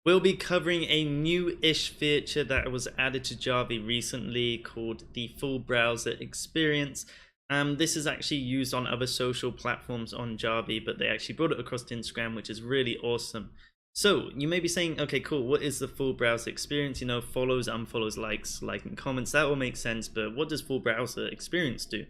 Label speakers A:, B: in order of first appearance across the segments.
A: We'll be covering a new-ish feature that was added to Jarvee recently called the full browser experience. This is actually used on other social platforms on Jarvee, but they actually brought it across to Instagram, which is really awesome. So you may be saying, okay, cool, what is the full browser experience? You know, follows, unfollows, likes, liking, comments, that all makes sense, but what does full browser experience do?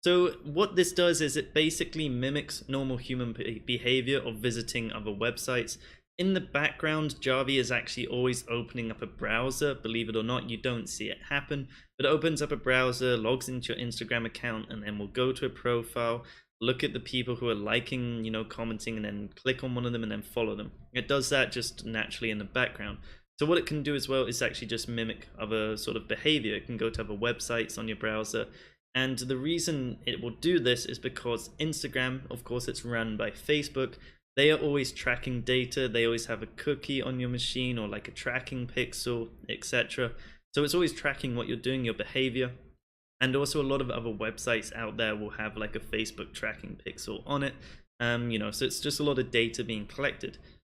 A: So what this does is it basically mimics normal human behavior of visiting other websites. In the background, Jarvee is actually always opening up a browser. Believe it or not, you don't see it happen, but it opens up a browser, logs into your Instagram account, and then will go to a profile, look at the people who are liking, commenting, and then click on one of them and then follow them. It does that just naturally in the background. So what it can do as well is actually just mimic other sort of behavior. It can go to other websites on your browser. And the reason it will do this is because Instagram, of course, it's run by Facebook. They are always tracking data. They always have a cookie on your machine or like a tracking pixel, etc. So it's always tracking what you're doing, your behavior. And also a lot of other websites out there will have like a Facebook tracking pixel on it. So it's just a lot of data being collected.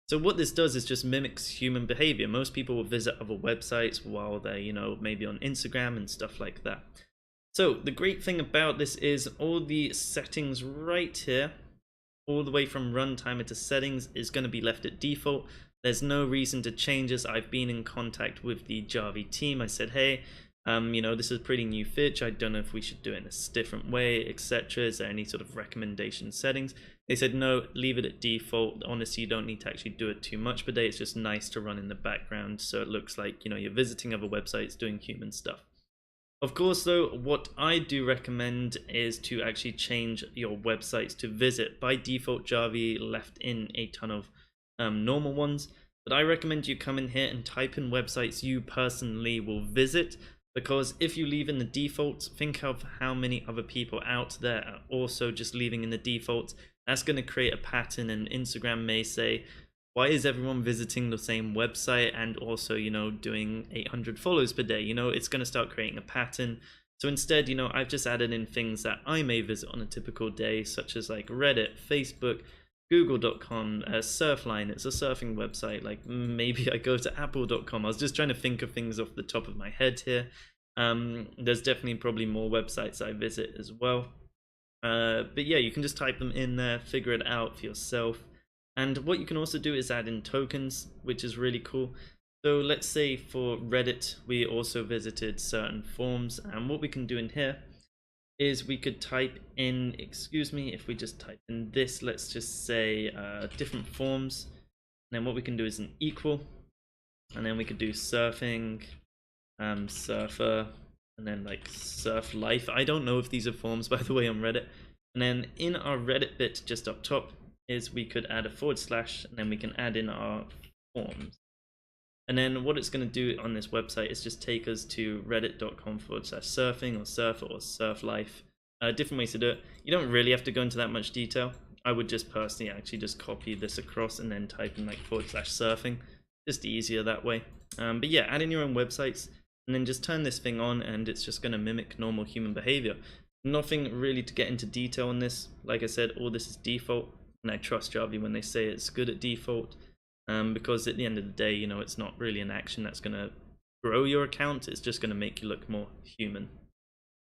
A: So what this does is just mimics human behavior. Most people will visit other websites while they're, maybe on Instagram and stuff like that. So the great thing about this is all the settings right here, all the way from runtime into settings, is going to be left at default. There's no reason to change this. I've been in contact with the Jarvee team. I said, hey, this is a pretty new feature. I don't know if we should do it in a different way, etc. Is there any sort of recommendation settings? They said, no, leave it at default. Honestly, you don't need to actually do it too much per day. It's just nice to run in the background. So it looks like, you're visiting other websites, doing human stuff. Of course, though, what I do recommend is to actually change your websites to visit. By default, Jarvee left in a ton of normal ones, but I recommend you come in here and type in websites you personally will visit, because if you leave in the defaults, think of how many other people out there are also just leaving in the defaults. That's going to create a pattern, and Instagram may say, why is everyone visiting the same website and also, doing 800 follows per day? It's going to start creating a pattern. So instead, I've just added in things that I may visit on a typical day, such as like Reddit, Facebook, Google.com, Surfline. It's a surfing website. Like maybe I go to Apple.com. I was just trying to think of things off the top of my head here. There's definitely probably more websites I visit as well. But yeah, you can just type them in there, figure it out for yourself. And what you can also do is add in tokens, which is really cool. So let's say for Reddit, we also visited certain forums, and what we can do in here is we could type in, if we just type in this, let's just say different forms. And then what we can do is an equal, and then we could do surfing, surfer, and then like surf life. I don't know if these are forms, by the way, on Reddit. And then in our Reddit bit just up top, is we could add a / and then we can add in our forms. And then what it's going to do on this website is just take us to reddit.com/surfing or surfer or surf life. Different ways to do it. You don't really have to go into that much detail. I would just personally actually just copy this across and then type in like /surfing. Just easier that way. But yeah, add in your own websites and then just turn this thing on, and it's just going to mimic normal human behavior. Nothing really to get into detail on this. Like I said, all this is default. And I trust Jarvee when they say it's good at default, because at the end of the day, it's not really an action that's going to grow your account. It's just going to make you look more human.